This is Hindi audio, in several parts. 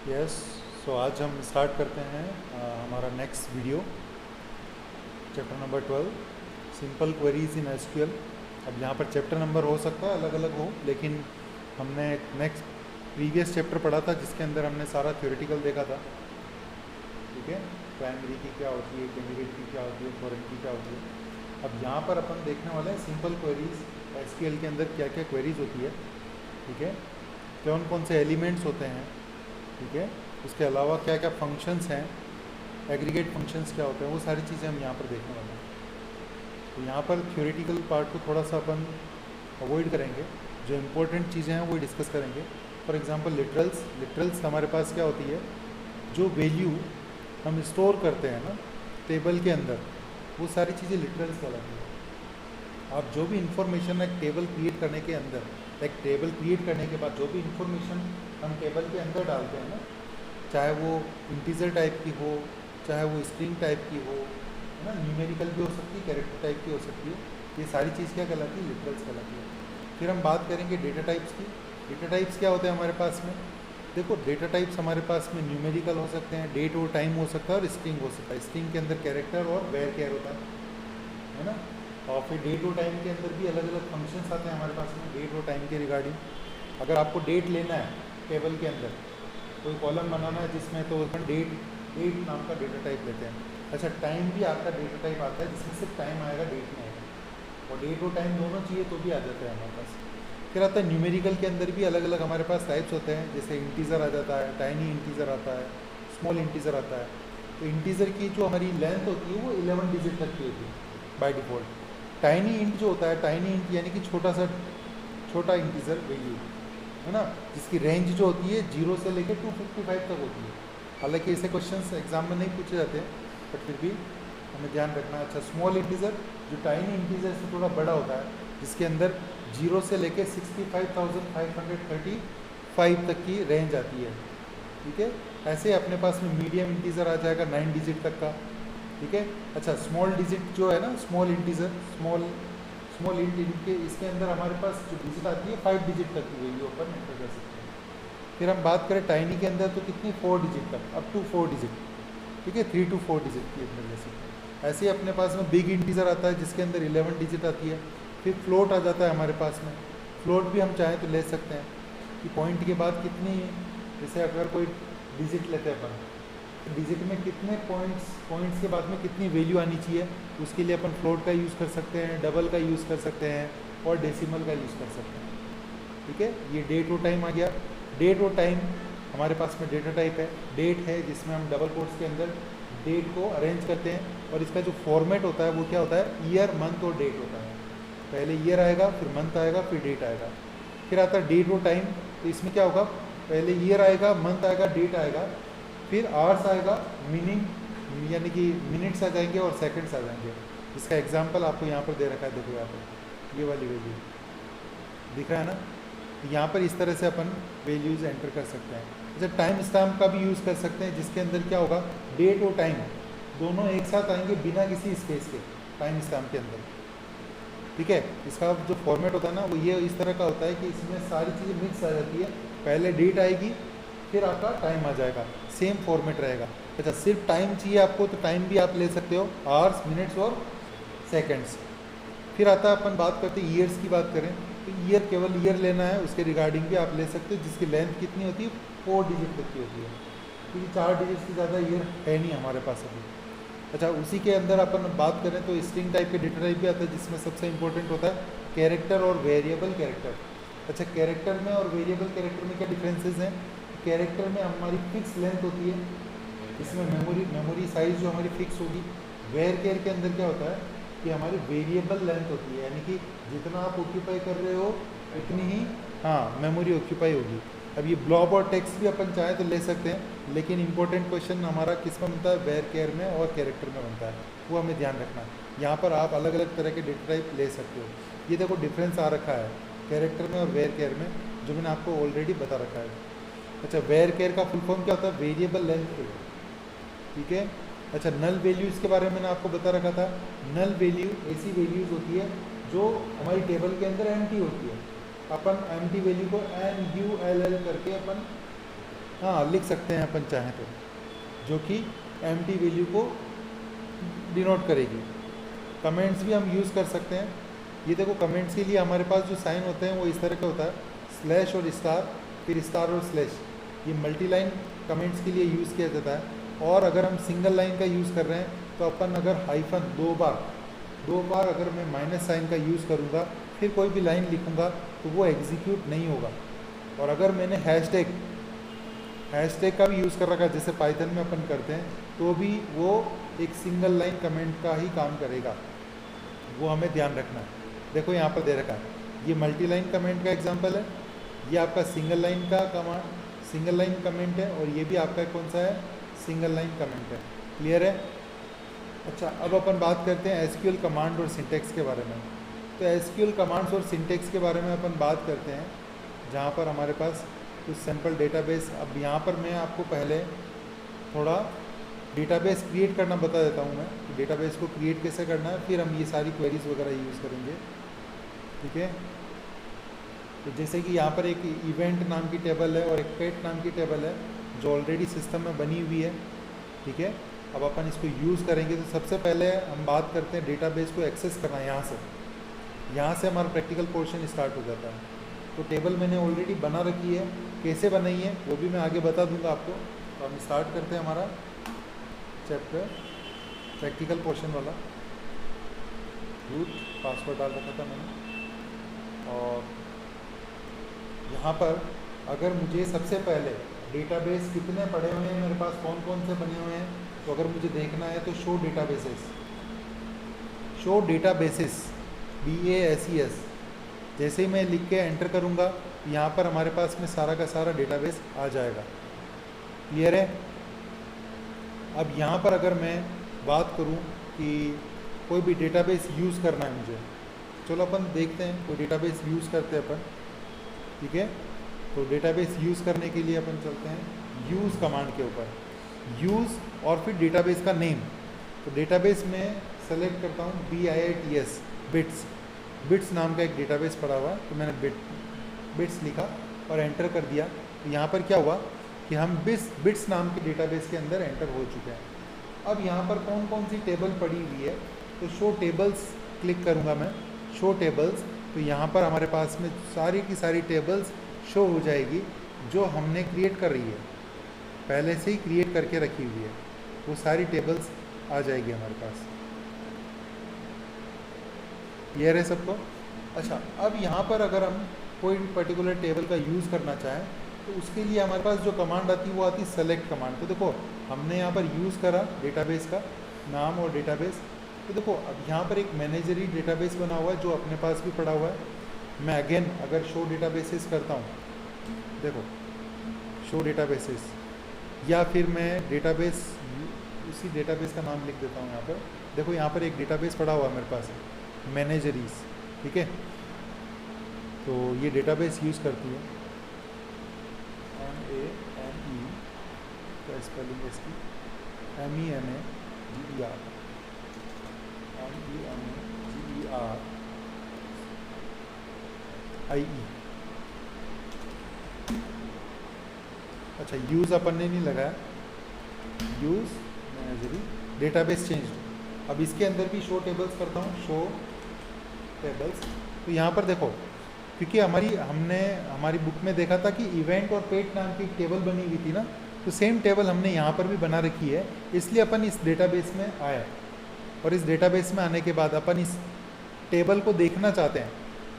यस। सो आज हम स्टार्ट करते हैं हमारा next video, chapter number 12, simple queries in SQL. अब यहाँ पर चैप्टर नंबर हो सकता है अलग अलग हो, लेकिन हमने नेक्स्ट प्रीवियस चैप्टर पढ़ा था जिसके अंदर हमने सारा थ्योरेटिकल देखा था। ठीक है, प्राइमरी की क्या होती है, कैंडिडेट की क्या होती है, फॉरेन की क्या होती है। अब यहाँ पर अपन देखने वाले हैं सिंपल क्वेरीज एसक्यूएल के अंदर क्या क्या क्वेरीज होती है। ठीक है, कौन कौन से एलिमेंट्स होते हैं। ठीक है, उसके अलावा क्या क्या फंक्शंस हैं, एग्रीगेट फंक्शंस क्या होते हैं, वो सारी चीज़ें हम यहाँ पर देखने वाले हैं। तो यहाँ पर थ्योरेटिकल पार्ट को थोड़ा सा अपन अवॉइड करेंगे, जो इम्पोर्टेंट चीज़ें हैं वो डिस्कस करेंगे। फॉर एग्जांपल लिटरल्स हमारे पास क्या होती है, जो वैल्यू हम स्टोर करते हैं ना टेबल के अंदर, वो सारी चीज़ें लिटरल्स कहलाती है। आप जो भी इंफॉर्मेशन एक टेबल क्रिएट करने के अंदर, एक टेबल क्रिएट करने के बाद जो भी इंफॉर्मेशन हम टेबल के अंदर डालते हैं ना, चाहे वो इंटीजर टाइप की हो, चाहे वो स्ट्रिंग टाइप की हो, है ना, न्यूमेरिकल भी हो सकती है, कैरेक्टर टाइप की हो सकती है, ये सारी चीज़ क्या कहलाती है, लिटरल्स कहलाती है। फिर हम बात करेंगे डेटा टाइप्स की। डेटा टाइप्स क्या होते हैं हमारे पास में, देखो डेटा टाइप्स हमारे पास में न्यूमेरिकल हो सकते हैं, डेट और टाइम हो सकता है, और स्ट्रिंग हो सकता है। स्ट्रिंग के अंदर कैरेक्टर और वेयर केयर होता है ना। और फिर डेट और टाइम के अंदर भी अलग अलग फंक्शंस आते हैं हमारे पास में डेट और टाइम के रिगार्डिंग। अगर आपको डेट लेना है टेबल के अंदर, कोई कॉलम बनाना है जिसमें, तो अपन डेट नाम का डेटा टाइप लेते हैं। अच्छा, टाइम भी आपका डेटा टाइप आता है जिसमें सिर्फ टाइम आएगा, डेट नहीं आएगा, और डेट और टाइम दोनों चाहिए तो भी आ जाता है हमारे पास। फिर आता है न्यूमेरिकल के अंदर भी अलग अलग हमारे पास टाइप्स होते हैं, जैसे इंटीजर आ जाता है, टाइनी इंटीजर आता है, स्मॉल इंटीजर आता है। तो इंटीजर की जो हमारी लेंथ होती है वो 11 डिजिट तक की होती है बाय डिफ़ॉल्ट। टाइनी इंट जो होता है, टाइनी इंट यानी कि छोटा इंटीजर वैल्यू, है ना, जिसकी रेंज जो होती है 0 से लेकर 255 तक होती है। हालांकि ऐसे क्वेश्चंस एग्जाम में नहीं पूछे जाते हैं, बट फिर भी हमें ध्यान रखना है। अच्छा, स्मॉल इंटीजर जो टाइनी इंटीजर से थोड़ा बड़ा होता है, जिसके अंदर 0 से लेकर 65,535 तक की रेंज आती है। ठीक है, ऐसे अपने पास में मीडियम इंटीजर आ जाएगा 9 डिजिट तक का। ठीक है, अच्छा, स्मॉल डिजिट जो है ना, स्मॉल इंटीजर, स्मॉल इंट के इसके अंदर हमारे पास जो डिजिट आती है 5 डिजिट तक की वैल्यू अपन एंटर कर सकते हैं। फिर हम बात करें टाइनी के अंदर, तो कितनी 4 डिजिट तक, अप टू 4 डिजिट। ठीक है, 3 to 4 डिजिट की अंदर ले सकते हैं। ऐसे ही अपने पास में बिग इंटीजर आता है जिसके अंदर 11 डिजिट आती है। फिर फ्लोट आ जाता है हमारे पास में, फ्लोट भी हम चाहें तो ले सकते हैं कि पॉइंट के बाद कितनी, जैसे अगर कोई डिजिट लेते हैं अपन, डिजिट में कितने पॉइंट्स के बाद में कितनी वैल्यू आनी चाहिए, उसके लिए अपन फ्लोट का यूज़ कर सकते हैं, डबल का यूज़ कर सकते हैं, और डेसिमल का यूज़ कर सकते हैं। ठीक है, ये डेट और टाइम आ गया। डेट और टाइम हमारे पास में डेटा टाइप है। डेट है जिसमें हम डबल कोट्स के अंदर डेट को अरेंज करते हैं, और इसका जो फॉर्मेट होता है वो क्या होता है, ईयर, मंथ और डेट होता है। पहले ईयर आएगा, फिर मंथ आएगा, फिर डेट आएगा। फिर आता है डेट और टाइम, तो इसमें क्या होगा, पहले ईयर आएगा, मंथ आएगा, डेट आएगा, फिर आवर्स आएगा, मीनिंग यानी कि मिनट्स आ जाएंगे, और सेकंड्स आ जाएंगे। इसका एग्जांपल आपको यहाँ पर दे रखा है, देखो यहाँ पर ये वाली वैल्यू दिख रहा है ना। यहाँ पर इस तरह से अपन वैल्यूज़ एंटर कर सकते हैं। अच्छा, टाइम स्टैम्प का भी यूज़ कर सकते हैं, जिसके अंदर क्या होगा, डेट और टाइम दोनों एक साथ आएंगे बिना किसी स्पेस के टाइम स्टैम्प के अंदर। ठीक है, इसका जो फॉर्मेट होता है ना, वो ये इस तरह का होता है कि इसमें सारी चीज़ें मिक्स आ जाती है। पहले डेट आएगी, फिर आपका टाइम आ जाएगा, सेम फॉर्मेट रहेगा। अच्छा, सिर्फ टाइम चाहिए आपको तो टाइम भी आप ले सकते हो, आवर्स, मिनट्स और सेकंड्स। फिर आता है, अपन बात करते हैं ईयर्स की बात करें, तो ईयर केवल ईयर लेना है, उसके रिगार्डिंग भी आप ले सकते हो, जिसकी लेंथ कितनी होती है, 4 डिजिट तक की होती है, क्योंकि 4 डिजिट से ज़्यादा ईयर है नहीं हमारे पास अभी। अच्छा, उसी के अंदर अपन बात करें तो स्ट्रिंग टाइप के डेटा टाइप भी आता है, जिसमें सबसे इंपॉर्टेंट होता है कैरेक्टर और वेरिएबल कैरेक्टर। अच्छा, कैरेक्टर में और वेरिएबल कैरेक्टर में क्या डिफरेंसेस हैं। कैरेक्टर में हमारी फिक्स लेंथ होती है, इसमें मेमोरी साइज़ जो हमारी फिक्स होगी। वेयर केयर के अंदर क्या होता है कि हमारी वेरिएबल लेंथ होती है, यानी कि जितना आप ऑक्यूपाई कर रहे हो उतनी ही, हाँ, मेमोरी ऑक्यूपाई होगी। अब ये ब्लॉब और टेक्स्ट भी अपन चाहें तो ले सकते हैं, लेकिन इंपॉर्टेंट क्वेश्चन हमारा किस में बनता है, वेयर केयर में और कैरेक्टर में बनता है, वो हमें ध्यान रखना है। यहाँ पर आप अलग अलग तरह के डेटा टाइप ले सकते हो। ये देखो डिफरेंस आ रखा है कैरेक्टर में और वेयर केयर में, जो मैंने आपको ऑलरेडी बता रखा है। अच्छा, वेयर केयर का फुल फॉर्म क्या होता है, वेरिएबल लेंथ। ठीक है, अच्छा, नल वैल्यू इसके बारे में मैंने आपको बता रखा था। नल वैल्यू ऐसी वैल्यूज़ होती है जो हमारी टेबल के अंदर एम्प्टी होती है। अपन एम्प्टी वैल्यू को NULL करके अपन हाँ लिख सकते हैं अपन चाहें तो, जो कि एम्प्टी वैल्यू को डिनोट करेगी। कमेंट्स भी हम यूज़ कर सकते हैं। ये देखो कमेंट्स के लिए हमारे पास जो साइन होते हैं वो इस तरह का होता है, स्लैश और स्टार, फिर स्टार और स्लैश। ये मल्टी लाइन कमेंट्स के लिए यूज़ किया जाता है। और अगर हम सिंगल लाइन का यूज़ कर रहे हैं तो अपन अगर हाइफन दो बार अगर मैं माइनस साइन का यूज़ करूँगा फिर कोई भी लाइन लिखूँगा तो वो एग्जीक्यूट नहीं होगा। और अगर मैंने हैशटैग का भी यूज़ कर रखा है जैसे पाइथन में अपन करते हैं, तो भी वो एक सिंगल लाइन कमेंट का ही काम करेगा, वो हमें ध्यान रखना है। देखो यहाँ पर दे रखा है, ये मल्टी लाइन कमेंट का एग्जांपल है, ये आपका सिंगल लाइन का सिंगल लाइन कमेंट है, और ये भी आपका कौन सा है, सिंगल लाइन कमेंट है। क्लियर है? अच्छा, अब अपन बात करते हैं एसक्यूएल कमांड और सिंटेक्स के बारे में। तो एसक्यूएल कमांड्स और सिंटेक्स के बारे में अपन बात करते हैं, जहाँ पर हमारे पास कुछ सिंपल डेटाबेस। अब यहाँ पर मैं आपको पहले थोड़ा डेटाबेस क्रिएट करना बता देता हूँ मैं, कि डेटाबेस को क्रिएट कैसे करना है, फिर हम ये सारी क्वेरीज वगैरह यूज़ करेंगे। ठीक है? तो जैसे कि यहाँ पर एक इवेंट नाम की टेबल है और एक पेट नाम की टेबल है जो ऑलरेडी सिस्टम में बनी हुई है। ठीक है? अब अपन इसको यूज़ करेंगे। तो सबसे पहले हम बात करते हैं डेटाबेस को एक्सेस करना है। यहाँ से हमारा प्रैक्टिकल पोर्शन स्टार्ट हो जाता है। तो टेबल मैंने ऑलरेडी बना रखी है, कैसे बनाई है वो भी मैं आगे बता दूंगा आपको। तो हम स्टार्ट करते हैं हमारा चैप्टर, प्रैक्टिकल पोर्शन वाला। रूट पासवर्ड डाल रखा था मैंने। और यहाँ पर अगर मुझे सबसे पहले डेटाबेस कितने पड़े हुए हैं मेरे पास, कौन कौन से बने हुए हैं, तो अगर मुझे देखना है तो शो डेटाबेसेस BASES जैसे ही मैं लिख के एंटर करूँगा, यहाँ पर हमारे पास में सारा का सारा डेटाबेस आ जाएगा। क्लियर है? अब यहाँ पर अगर मैं बात करूँ कि कोई भी डेटाबेस यूज़ करना है मुझे, चलो अपन देखते हैं कोई डेटाबेस यूज़ करते हैं अपन। ठीक है? तो डेटाबेस यूज़ करने के लिए अपन चलते हैं यूज़ कमांड के ऊपर, यूज़ और फिर डेटाबेस का नेम। तो डेटाबेस में सेलेक्ट करता हूँ BITS, बिट्स नाम का एक डेटाबेस पड़ा हुआ है, तो मैंने बिट्स लिखा और एंटर कर दिया। तो यहाँ पर क्या हुआ कि हम बिट्स नाम के डेटाबेस के अंदर एंटर हो चुके हैं। अब यहाँ पर कौन कौन सी टेबल पड़ी हुई है, तो शो टेबल्स क्लिक करूँगा मैं, शो टेबल्स। तो यहाँ पर हमारे पास में सारी की सारी टेबल्स शो हो जाएगी जो हमने क्रिएट कर रही है, पहले से ही क्रिएट करके रखी हुई है, वो सारी टेबल्स आ जाएगी हमारे पास। क्लियर है सबको? अच्छा, अब यहाँ पर अगर हम कोई पर्टिकुलर टेबल का यूज़ करना चाहें तो उसके लिए हमारे पास जो कमांड आती है वो आती है सेलेक्ट कमांड। तो देखो हमने यहाँ पर यूज़ करा डेटाबेस का नाम और डेटाबेस। तो देखो अब यहाँ पर एक मैनेजरी डेटाबेस बना हुआ है जो अपने पास भी पड़ा हुआ है। मैं अगेन अगर शो डेटाबेसेस करता हूँ, देखो शो डेटाबेसेस, या फिर मैं डेटाबेस उसी डेटाबेस का नाम लिख देता हूँ यहाँ पर। देखो यहाँ पर एक डेटाबेस पड़ा हुआ है मेरे पास, मैनेजरीज। ठीक है? तो ये डेटाबेस यूज़ करती है MANE का स्पेलिंग इसकी MENAGER अच्छा, यूज़ अपन ने नहीं लगाया, यूज़ मैनेजरी डेटाबेस चेंज। अब इसके अंदर भी शो टेबल्स करता हूँ, शो टेबल्स। तो यहाँ पर देखो, क्योंकि हमने हमारी बुक में देखा था कि इवेंट और पेट नाम की टेबल बनी हुई थी ना, तो सेम टेबल हमने यहाँ पर भी बना रखी है। इसलिए अपन इस डेटाबेस में आए, और इस डेटाबेस में आने के बाद अपन इस टेबल को देखना चाहते हैं।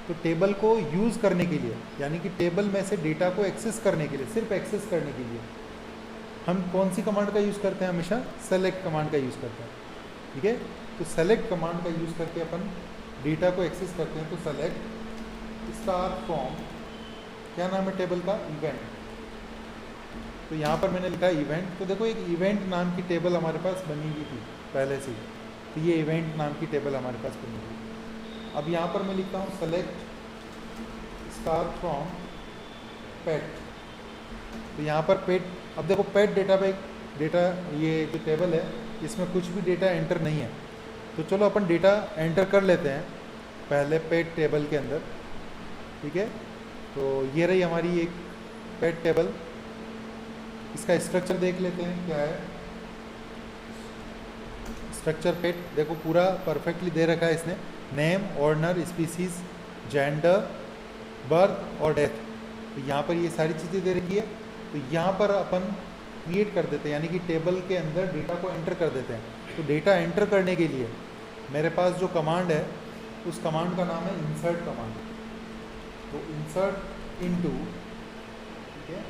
तो टेबल को यूज़ करने के लिए, यानी कि टेबल में से डेटा को एक्सेस करने के लिए, सिर्फ एक्सेस करने के लिए हम कौन सी कमांड का यूज़ करते हैं? हमेशा सेलेक्ट कमांड का यूज़ करते हैं। ठीक है? तो सेलेक्ट कमांड का यूज़ करके अपन डेटा को एक्सेस करते हैं। तो सेलेक्ट स्टार फ्रॉम, क्या नाम है टेबल का? इवेंट। तो यहाँ पर मैंने लिखा इवेंट। तो देखो एक इवेंट नाम की टेबल हमारे पास बनी हुई थी पहले से ही, तो ये इवेंट नाम की टेबल हमारे पास बनी हुई। अब यहाँ पर मैं लिखता हूँ सेलेक्ट स्टार फ्रॉम पेट। तो यहाँ पर पेट, अब देखो पेट डेटा ये जो टेबल है इसमें कुछ भी डेटा एंटर नहीं है। तो चलो अपन डेटा एंटर कर लेते हैं पहले पेट टेबल के अंदर। ठीक है? तो ये रही हमारी एक पेट टेबल। इसका स्ट्रक्चर देख लेते हैं क्या है। स्ट्रक्चर पेट देखो पूरा परफेक्टली दे रखा है इसने, नेम, ऑर्डनर, स्पीसीज, जेंडर, बर्थ और डेथ। तो यहाँ पर ये सारी चीज़ें दे रखी है। तो यहाँ पर अपन क्रिएट कर देते हैं, यानी कि टेबल के अंदर डेटा को एंटर कर देते हैं। तो डेटा एंटर करने के लिए मेरे पास जो कमांड है उस कमांड का नाम है इंसर्ट कमांड। तो इंसर्ट इनटू, ठीक है,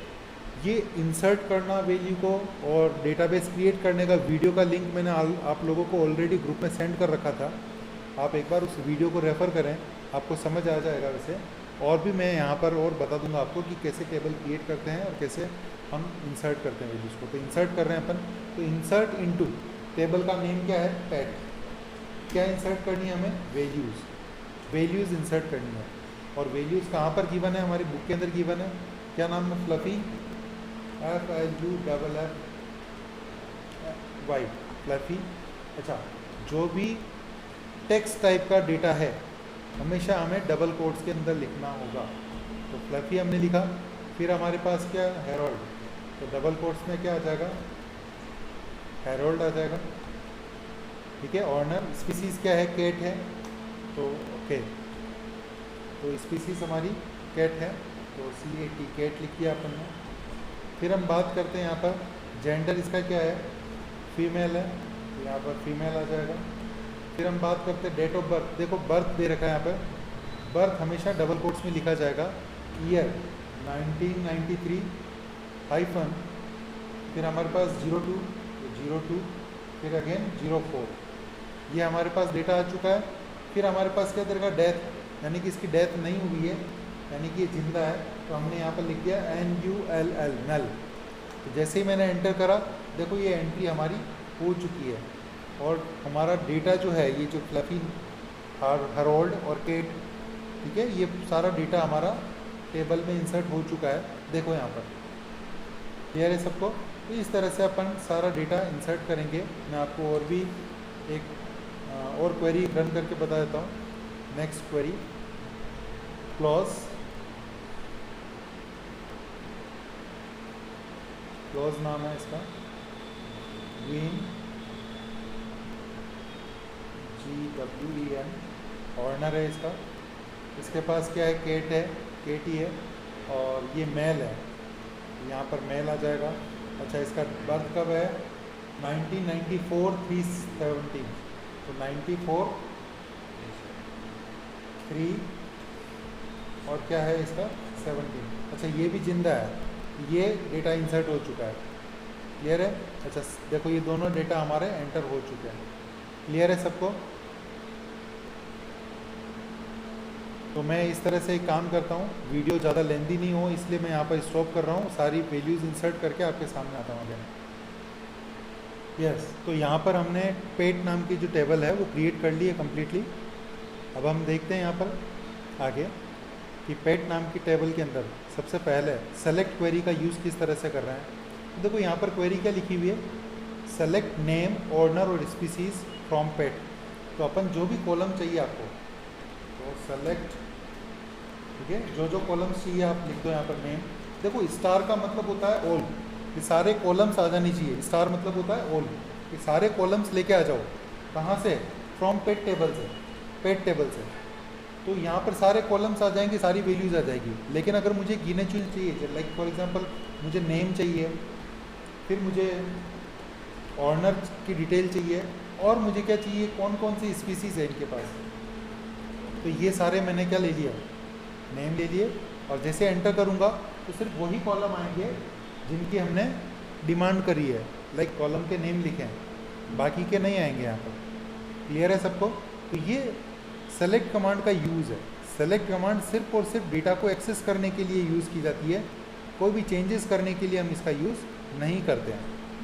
ये इंसर्ट करना वैल्यू को और डेटाबेस क्रिएट करने का वीडियो का लिंक मैंने आप लोगों को ऑलरेडी ग्रुप में सेंड कर रखा था। आप एक बार उस वीडियो को रेफ़र करें, आपको समझ आ जाएगा। वैसे और भी मैं यहाँ पर और बता दूंगा आपको कि कैसे टेबल क्रिएट करते हैं और कैसे हम इंसर्ट करते हैं वैल्यूज़ को। तो इंसर्ट कर रहे हैं अपन। तो इंसर्ट इनटू, टेबल का नेम क्या है, पेट। क्या इंसर्ट करनी है हमें, वैल्यूज़ इंसर्ट करनी है। और वैल्यूज़ कहाँ पर गिवन है, हमारी बुक के अंदर गिवन है। क्या नाम है, फ्लफी, FLUFFY, फ्लफी। अच्छा, जो भी टेक्स्ट टाइप का डेटा है हमेशा हमें डबल कोट्स के अंदर लिखना होगा। तो फ्लफी हमने लिखा। फिर हमारे पास क्या, हेरोल्ड। तो डबल कोट्स में क्या आ जाएगा, हेरोल्ड आ जाएगा, ठीक है। ऑर्डनर, स्पीसीज़ क्या है, कैट है। तो ओके, तो स्पीसीज़ हमारी कैट है, तो CAT, कैट लिख दिया अपन ने। फिर हम बात करते हैं यहाँ पर जेंडर, इसका क्या है, फीमेल है, तो यहाँ पर फीमेल आ जाएगा। फिर हम बात करते हैं डेट ऑफ बर्थ। देखो बर्थ दे रखा है यहाँ पर, बर्थ हमेशा डबल कोट्स में लिखा जाएगा। ईयर 1993 हाइफन, फिर हमारे पास 02, तो 02, फिर अगेन 04। ये हमारे पास डेटा आ चुका है। फिर हमारे पास क्या दे रखा, डेथ, यानी कि इसकी डेथ नहीं हुई है, यानी कि ये जिंदा है। तो हमने यहाँ पर लिख दिया NULL, नल। तो जैसे ही मैंने एंटर करा, देखो ये एंट्री हमारी हो चुकी है। और हमारा डेटा जो है, ये जो फ्लफी, हेरोल्ड और केट, ठीक है, ये सारा डेटा हमारा टेबल में इंसर्ट हो चुका है। देखो यहाँ पर क्लियर है सबको। तो इस तरह से अपन सारा डेटा इंसर्ट करेंगे। मैं आपको और भी एक और क्वेरी रन करके बता देता हूँ। नेक्स्ट क्वेरी, क्लॉज नाम है इसका, ग्रीन, GWEN, ऑर्डनर है इसका। इसके पास क्या है, केट है, केटी है, और ये मेल है, यहाँ पर मेल आ जाएगा। अच्छा, इसका बर्थ कब है, 1994 3/17, तो 94 3 और क्या है इसका 17। अच्छा, ये भी जिंदा है, ये डेटा इंसर्ट हो चुका है। क्लियर है। अच्छा देखो, ये दोनों डेटा हमारे एंटर हो चुके हैं। क्लियर है सबको। तो मैं इस तरह से एक काम करता हूँ, वीडियो ज़्यादा लेंदी नहीं हो इसलिए मैं यहाँ पर स्टॉप कर रहा हूँ। सारी वैल्यूज़ इंसर्ट करके आपके सामने आता हूँ अगेन। यस, तो यहाँ पर हमने पेट नाम की जो टेबल है वो क्रिएट कर ली है कम्प्लीटली। अब हम देखते हैं यहाँ पर आगे कि पेट नाम की टेबल के अंदर सबसे पहले सेलेक्ट क्वेरी का यूज़ किस तरह से कर रहे हैं। तो देखो यहाँ पर क्वेरी क्या लिखी हुई है, सेलेक्ट नेम, ऑर्डनर और स्पीसीज फ्रॉम पेट। तो अपन जो भी कॉलम चाहिए आपको, तो सेलेक्ट, ठीक है, जो जो कॉलम्स चाहिए आप लिख दो यहाँ पर नेम। देखो स्टार का मतलब होता है ऑल, ये सारे कॉलम्स आ जानी चाहिए। स्टार मतलब होता है ऑल, ये सारे कॉलम्स लेके आ जाओ। कहाँ से, फ्रॉम पेट टेबल से, पेट टेबल से। तो यहाँ पर सारे कॉलम्स आ जाएंगे, सारी वैल्यूज़ आ जाएगी। लेकिन अगर मुझे गिने चुने चाहिए, लाइक फॉर एग्जांपल मुझे नेम चाहिए, फिर मुझे ऑर्डनर की डिटेल चाहिए, और मुझे क्या चाहिए, कौन कौन सी स्पीसीज़ है इनके पास। तो ये सारे मैंने क्या ले लिया, नेम ले लिए। और जैसे एंटर करूँगा तो सिर्फ वही कॉलम आएंगे जिनकी हमने डिमांड करी है, लाइक कॉलम के नेम लिखे हैं, बाकी के नहीं आएंगे यहाँ पर। क्लियर है सबको। तो ये सेलेक्ट कमांड का यूज़ है। सेलेक्ट कमांड सिर्फ और सिर्फ डेटा को एक्सेस करने के लिए यूज़ की जाती है, कोई भी चेंजेस करने के लिए हम इसका यूज़ नहीं करते हैं।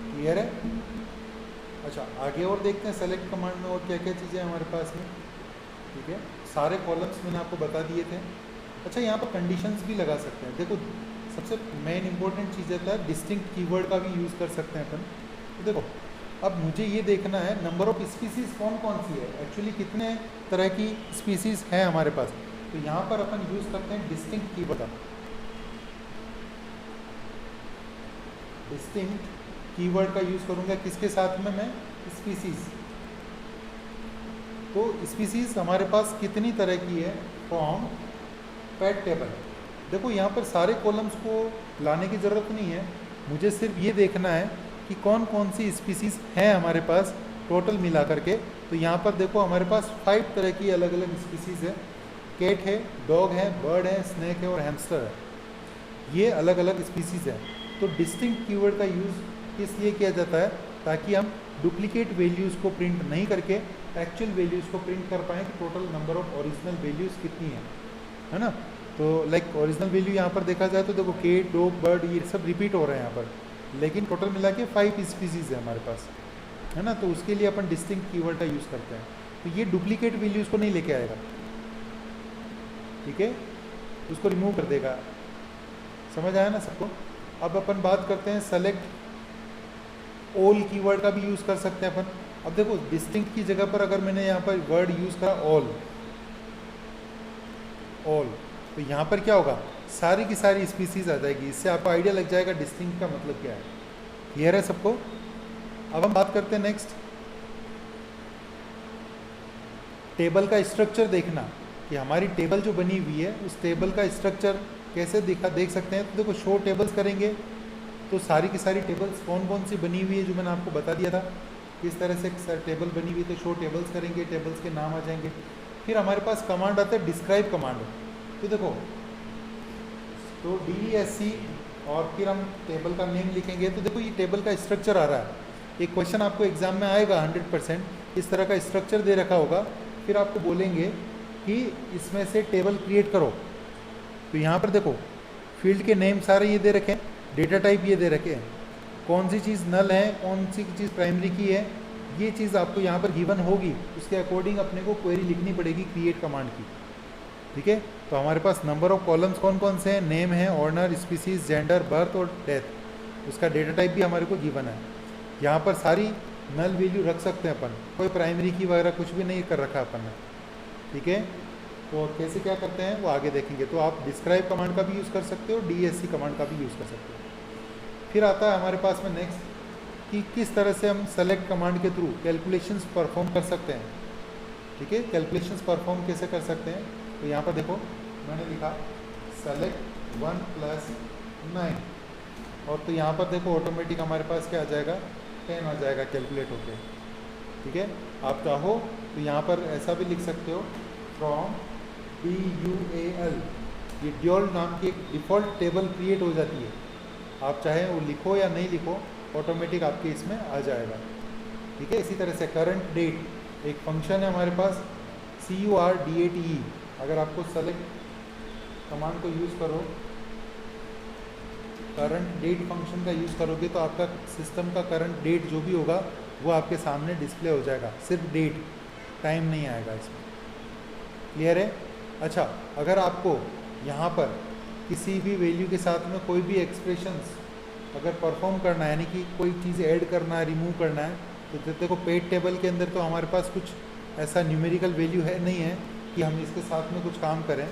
क्लियर है। अच्छा, आगे और देखते हैं सेलेक्ट कमांड में और क्या क्या चीज़ें हैं हमारे पास में। ठीक है, सारे कॉलम्स मैंने आपको बता दिए थे। अच्छा, यहाँ पर कंडीशंस भी लगा सकते हैं। देखो सबसे मेन इंपॉर्टेंट चीज़ होता है, डिस्टिंक्ट कीवर्ड का भी यूज़ कर सकते हैं अपन। तो देखो अब मुझे ये देखना है नंबर ऑफ स्पीसीज़ कौन कौन सी है, एक्चुअली कितने तरह की स्पीसीज़ हैं हमारे पास। तो यहाँ पर अपन यूज़ करते हैं डिस्टिंक्ट कीवर्ड का। डिस्टिंक्ट कीवर्ड का यूज़ करूँगा किसके साथ में मैं, स्पीसीज़। तो स्पीसीज़ हमारे पास कितनी तरह की है, फ्रॉम पैट टेबल। देखो यहाँ पर सारे कॉलम्स को लाने की ज़रूरत नहीं है, मुझे सिर्फ ये देखना है कि कौन कौन सी स्पीसीज़ हैं हमारे पास टोटल मिला करके। तो यहाँ पर देखो हमारे पास 5 तरह की अलग अलग स्पीसीज़ है। कैट है, डॉग है, बर्ड है, स्नैक है और हैमस्टर है। ये अलग अलग स्पीसीज़ है। तो डिस्टिंक्ट कीवर्ड का यूज़ किस लिए किया जाता है, ताकि हम डुप्लीकेट वैल्यूज़ को प्रिंट नहीं करके एक्चुअल वैल्यूज़ को प्रिंट कर पाएँ कि total number of original values कितनी है ना। तो लाइक ओरिजिनल वैल्यू यहाँ पर देखा जाए तो देखो कैट, डॉग, बर्ड ये सब रिपीट हो रहे हैं यहाँ पर, लेकिन टोटल मिला के 5 स्पीसीज़ है हमारे पास, है ना। तो उसके लिए अपन डिस्टिंक्ट कीवर्ड का यूज़ करते हैं। तो ये डुप्लीकेट वैल्यूज़ को नहीं लेके आएगा, ठीक है, उसको रिमूव कर देगा। समझ आया ना सबको। अब अपन बात करते हैं सेलेक्ट ऑल कीवर्ड का भी यूज़ कर सकते हैं अपन। अब देखो डिस्टिंक्ट की जगह पर अगर मैंने यहाँ पर वर्ड यूज़ करा ऑल, तो यहाँ पर क्या होगा, सारी की सारी स्पीसीज आ जाएगी। इससे आपको आइडिया लग जाएगा डिस्टिंक्ट का मतलब क्या है। क्लियर है सबको। अब हम बात करते हैं नेक्स्ट, टेबल का स्ट्रक्चर देखना कि हमारी टेबल जो बनी हुई है उस टेबल का स्ट्रक्चर कैसे देख सकते हैं। तो देखो शो टेबल्स करेंगे तो सारी की सारी टेबल्स कौन कौन सी बनी हुई है जो मैंने आपको बता दिया था किस तरह से टेबल बनी हुई। तो शो टेबल्स करेंगे, टेबल्स के नाम आ जाएंगे। फिर हमारे पास कमांड आता है डिस्क्राइब कमांड। तो देखो तो DESC और फिर हम टेबल का नेम लिखेंगे। तो देखो ये टेबल का स्ट्रक्चर आ रहा है। एक क्वेश्चन आपको एग्जाम में आएगा 100%, इस तरह का स्ट्रक्चर दे रखा होगा। फिर आपको बोलेंगे कि इसमें से टेबल क्रिएट करो। तो यहाँ पर देखो फील्ड के नेम सारे ये दे रखे हैं, डेटा टाइप ये दे रखे हैं, कौन सी चीज़ नल है, कौन सी चीज़ प्राइमरी की है, ये चीज़ आपको यहाँ पर गिवन होगी। उसके अकॉर्डिंग अपने को क्वेरी लिखनी पड़ेगी क्रिएट कमांड की, ठीक है। तो हमारे पास नंबर ऑफ कॉलम्स कौन कौन से हैं, नेम है, ऑनर, स्पीसीज, जेंडर, बर्थ और डेथ। उसका डेटा टाइप भी हमारे को गिवन है। यहाँ पर सारी नल वैल्यू रख सकते हैं अपन, कोई प्राइमरी की वगैरह कुछ भी नहीं कर रखा अपन ने, ठीक है। तो कैसे क्या करते हैं वो आगे देखेंगे। तो आप डिस्क्राइब कमांड का भी यूज़ कर सकते हो, DESC कमांड का भी यूज़ कर सकते हो। फिर आता है हमारे पास में नेक्स्ट कि किस तरह से हम सेलेक्ट कमांड के थ्रू कैलकुलेशंस परफॉर्म कर सकते हैं, ठीक है। कैलकुलेशंस परफॉर्म कैसे कर सकते हैं, तो यहाँ पर देखो मैंने लिखा सेलेक्ट 1 + 9 और तो यहाँ पर देखो ऑटोमेटिक हमारे पास क्या आ जाएगा, 10 आ जाएगा कैलकुलेट होके, ठीक है। आप चाहो तो यहाँ पर ऐसा भी लिख सकते हो फ्रॉम DUAL, ये ड्यूल नाम की एक डिफ़ॉल्ट टेबल क्रिएट हो जाती है। आप चाहे वो लिखो या नहीं लिखो ऑटोमेटिक आपके इसमें आ जाएगा, ठीक है। इसी तरह से करंट डेट एक फंक्शन है हमारे पास CURDATE। अगर आपको सेलेक्ट कमांड को यूज़ करो, करंट डेट फंक्शन का यूज़ करोगे तो आपका सिस्टम का करंट डेट जो भी होगा वो आपके सामने डिस्प्ले हो जाएगा, सिर्फ डेट, टाइम नहीं आएगा इसमें। क्लियर है। अच्छा, अगर आपको यहाँ पर किसी भी वैल्यू के साथ में कोई भी एक्सप्रेशंस अगर परफॉर्म करना है, यानी कि कोई चीज़ ऐड करना है, रिमूव करना है, तो देखो पेड टेबल के अंदर तो हमारे पास कुछ ऐसा न्यूमेरिकल वैल्यू है नहीं है कि हम इसके साथ में कुछ काम करें।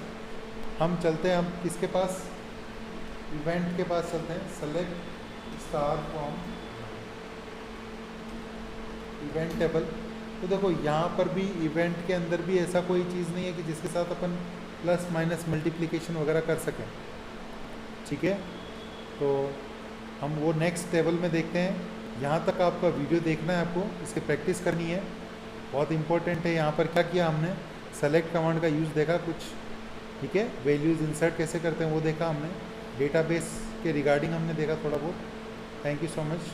हम चलते हैं, हम किसके पास, इवेंट के पास चलते हैं। Select star from event table. तो देखो यहाँ पर भी इवेंट के अंदर भी ऐसा कोई चीज़ नहीं है कि जिसके साथ अपन प्लस माइनस मल्टीप्लिकेशन वगैरह कर सकें, ठीक है। तो हम वो नेक्स्ट टेबल में देखते हैं। यहाँ तक आपका वीडियो देखना है, आपको इसकी प्रैक्टिस करनी है, बहुत इंपॉर्टेंट है। यहाँ पर क्या किया हमने, सेलेक्ट कमांड का यूज़ देखा कुछ, ठीक है। वैल्यूज़ इंसर्ट कैसे करते हैं वो देखा हमने, डेटाबेस के रिगार्डिंग हमने देखा थोड़ा बहुत। Thank you so much.